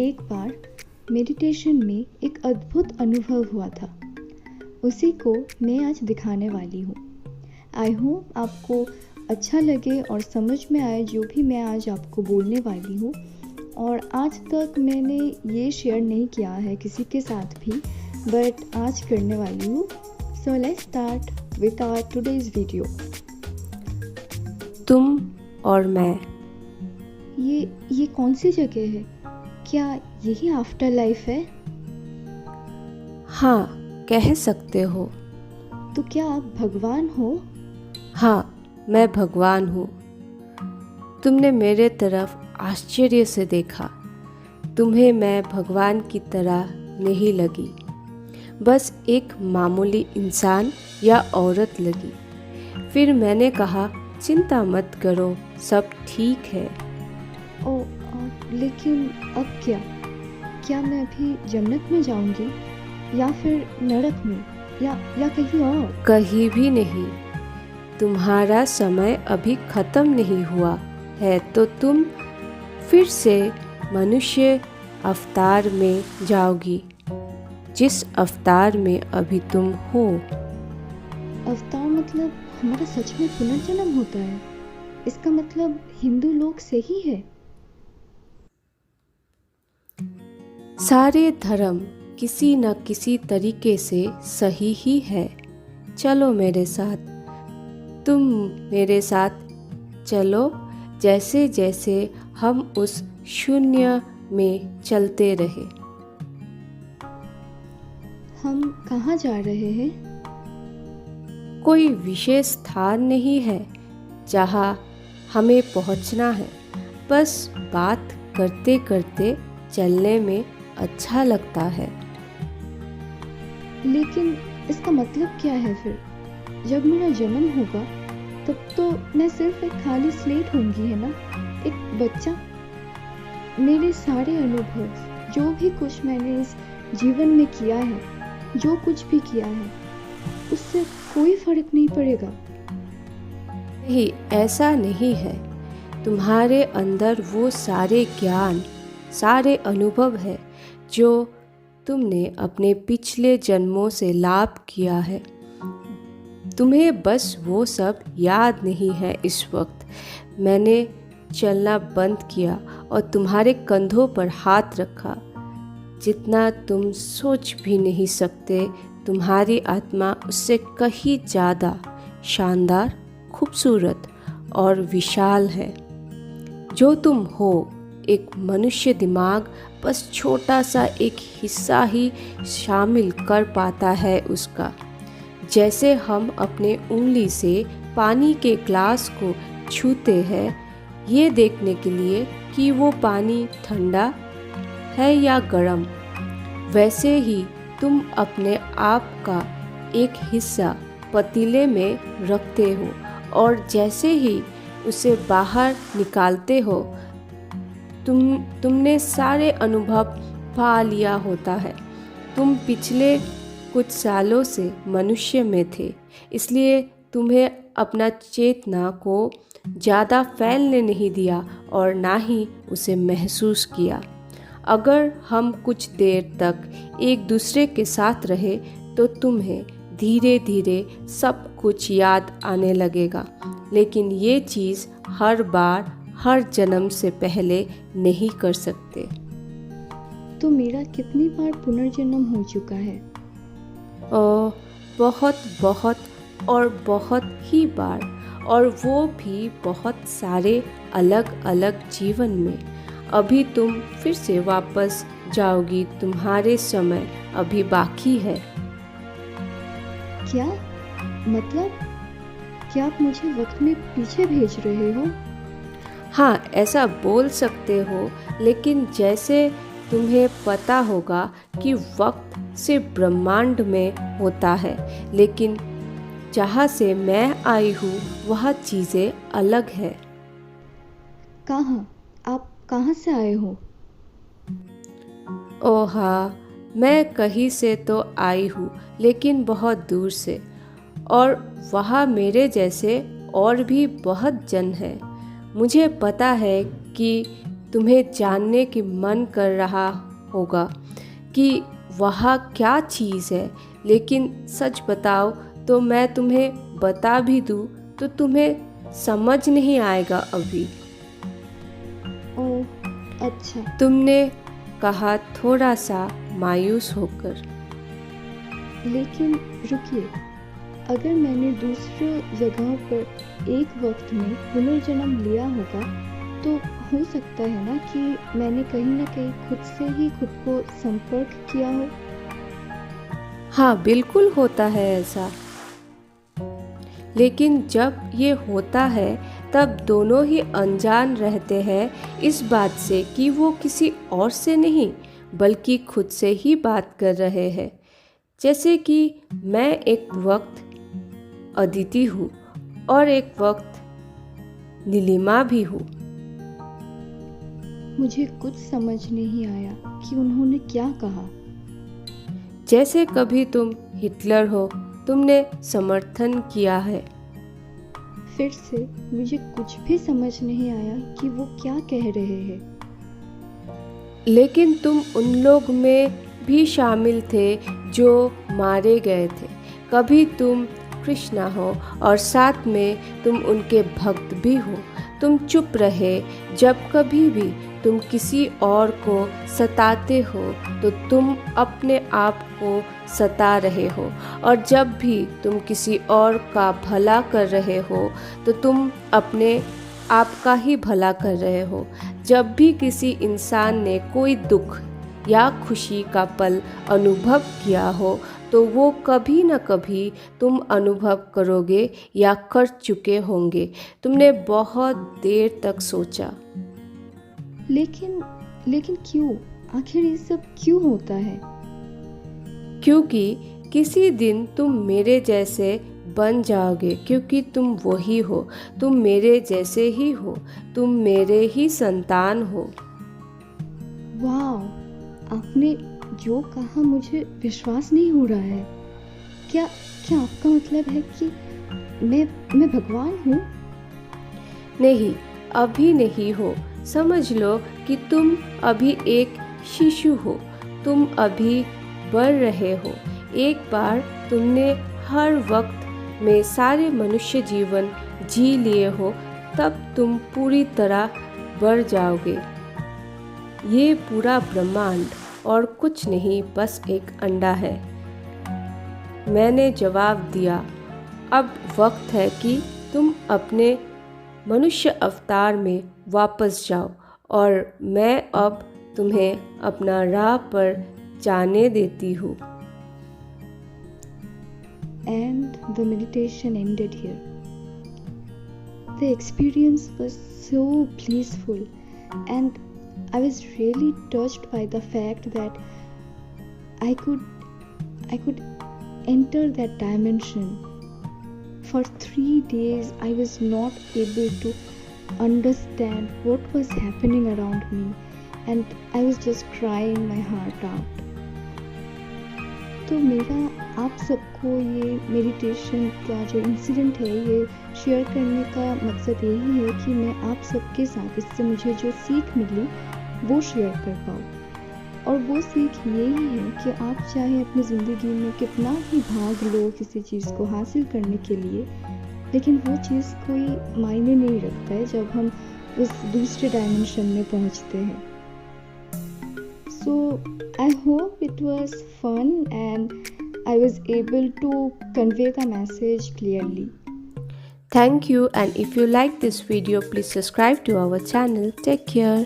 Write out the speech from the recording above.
एक बार मेडिटेशन में एक अद्भुत अनुभव हुआ था। उसी को मैं आज दिखाने वाली हूँ। आई होप आपको अच्छा लगे और समझ में आए जो भी मैं आज आपको बोलने वाली हूँ। और आज तक मैंने ये शेयर नहीं किया है किसी के साथ भी, बट आज करने वाली हूँ। So let's start with our today's video. तुम और मैं। ये कौन सी जगह है? क्या यही आफ्टर लाइफ है? हाँ, कह सकते हो। तो क्या आप भगवान हो? हाँ, मैं भगवान हूँ। तुमने मेरे तरफ आश्चर्य से देखा। तुम्हें मैं भगवान की तरह नहीं लगी, बस एक मामूली इंसान या औरत लगी। फिर मैंने कहा, चिंता मत करो, सब ठीक है। लेकिन अब क्या मैं अभी जन्नत में जाऊंगी या फिर नरक में या कहीं और? कहीं भी नहीं। तुम्हारा समय अभी खत्म नहीं हुआ है, तो तुम फिर से मनुष्य अवतार में जाओगी, जिस अवतार में अभी तुम हो। अवतार मतलब हमारा सच में पुनर्जन्म होता है? इसका मतलब हिंदू लोग सही है? सारे धर्म किसी न किसी तरीके से सही ही है। चलो मेरे साथ, तुम मेरे साथ चलो, जैसे जैसे हम उस शून्य में चलते रहे। हम कहाँ जा रहे हैं? कोई विशेष स्थान नहीं है जहाँ हमें पहुँचना है, बस बात करते करते चलने में अच्छा लगता है। लेकिन इसका मतलब क्या है फिर? जब मेरा जन्म होगा तब तो मैं सिर्फ एक खाली स्लेट होंगी, है ना? एक बच्चा। मेरे सारे अनुभव, जो भी कुछ मैंने इस जीवन में किया है, जो कुछ भी किया है, उससे कोई फर्क नहीं पड़ेगा। नहीं, ऐसा नहीं है। तुम्हारे अंदर वो सारे ज्ञान, सारे अनुभव है जो तुमने अपने पिछले जन्मों से लाभ किया है। तुम्हें बस वो सब याद नहीं है इस वक्त। मैंने चलना बंद किया और तुम्हारे कंधों पर हाथ रखा। जितना तुम सोच भी नहीं सकते, तुम्हारी आत्मा उससे कहीं ज़्यादा शानदार, खूबसूरत और विशाल है। जो तुम हो, एक मनुष्य दिमाग बस छोटा सा एक हिस्सा ही शामिल कर पाता है उसका। जैसे हम अपने उंगली से पानी के ग्लास को छूते हैं, ये देखने के लिए कि वो पानी ठंडा है या गर्म, वैसे ही तुम अपने आप का एक हिस्सा पतीले में रखते हो और जैसे ही उसे बाहर निकालते हो, तुमने सारे अनुभव पा लिया होता है। तुम पिछले कुछ सालों से मनुष्य में थे, इसलिए तुम्हें अपना चेतना को ज़्यादा फैलने नहीं दिया और ना ही उसे महसूस किया। अगर हम कुछ देर तक एक दूसरे के साथ रहे तो तुम्हें धीरे धीरे सब कुछ याद आने लगेगा, लेकिन ये चीज़ हर बार हर जन्म से पहले नहीं कर सकते। तो मेरा कितनी बार पुनर्जन्म हो चुका है? बहुत बहुत और बहुत ही बार, और वो भी बहुत सारे अलग अलग जीवन में। अभी तुम फिर से वापस जाओगी, तुम्हारे समय अभी बाकी है। क्या मतलब? क्या आप मुझे वक्त में पीछे भेज रहे हो? हाँ, ऐसा बोल सकते हो, लेकिन जैसे तुम्हें पता होगा कि वक्त सिर्फ ब्रह्मांड में होता है, लेकिन जहाँ से मैं आई हूँ वह चीज़ें अलग है। कहाँ? आप कहाँ से आए हो? ओह हाँ, मैं कहीं से तो आई हूँ, लेकिन बहुत दूर से, और वहाँ मेरे जैसे और भी बहुत जन हैं। मुझे पता है कि तुम्हें जानने की मन कर रहा होगा कि वह क्या चीज़ है, लेकिन सच बताओ तो मैं तुम्हें बता भी दूँ तो तुम्हें समझ नहीं आएगा अभी। ओह अच्छा। तुमने कहा थोड़ा सा मायूस होकर। लेकिन रुकिए, अगर मैंने दूसरी जगह पर एक वक्त में पुनर्जन्म लिया होगा तो हो सकता है ना कि मैंने कहीं ना कहीं खुद से ही खुद को संपर्क किया हो। हाँ, बिल्कुल होता है ऐसा। लेकिन जब ये होता है तब दोनों ही अनजान रहते हैं इस बात से कि वो किसी और से नहीं बल्कि खुद से ही बात कर रहे हैं। जैसे कि मैं एक वक्त अदिति हूँ और एक वक्त नीलिमा भी हूँ। मुझे कुछ समझ नहीं आया कि उन्होंने क्या कहा। जैसे कभी तुम हिटलर हो, तुमने समर्थन किया है। फिर से मुझे कुछ भी समझ नहीं आया कि वो क्या कह रहे हैं। लेकिन तुम उन लोग में भी शामिल थे जो मारे गए थे। कभी तुम कृष्णा हो और साथ में तुम उनके भक्त भी हो। तुम चुप रहे जब कभी भी तुम किसी और को सताते हो तो तुम अपने आप को सता रहे हो, और जब भी तुम किसी और का भला कर रहे हो तो तुम अपने आप का ही भला कर रहे हो। जब भी किसी इंसान ने कोई दुख या खुशी का पल अनुभव किया हो तो वो कभी न कभी तुम अनुभव करोगे या कर चुके होंगे। तुमने बहुत देर तक सोचा। लेकिन क्यों? आखिर ये सब क्यों होता है? क्योंकि किसी दिन तुम मेरे जैसे बन जाओगे, क्योंकि तुम वही हो। तुम मेरे जैसे ही हो, तुम मेरे ही संतान हो। वाह, आपने जो कहा मुझे विश्वास नहीं हो रहा है। क्या आपका मतलब है कि मैं भगवान हूँ? नहीं, अभी नहीं हो। समझ लो कि तुम अभी एक शिशु हो। तुम अभी बढ़ रहे हो। एक बार तुमने हर वक्त में सारे मनुष्य जीवन जी लिए हो तब तुम पूरी तरह बढ़ जाओगे। ये पूरा ब्रह्मांड और कुछ नहीं, बस एक अंडा है। मैंने जवाब दिया, अब वक्त है कि तुम अपने मनुष्य अवतार में वापस जाओ और मैं अब तुम्हें अपना राह पर जाने देती हूँ। And the meditation ended here. The experience was so blissful and I was really touched by the fact that I could enter that dimension. For 3 days I was not able to understand what was happening around me and I was just crying my heart out. तो मेरा आप सबको ये meditation का जो incident है ये share करने का मकसद यही है कि मैं आप सबके साथ इससे मुझे जो सीख मिली वो शेयर कर पाऊँ। और वो सीख यही है कि आप चाहे अपनी ज़िंदगी में कितना भी भाग लो किसी चीज़ को हासिल करने के लिए, लेकिन वो चीज़ कोई मायने नहीं रखता है जब हम उस दूसरे डायमेंशन में पहुंचते हैं। So I hope it was fun and I was able to convey the message clearly. Thank you, and if you like this video, please subscribe to our channel. Take care.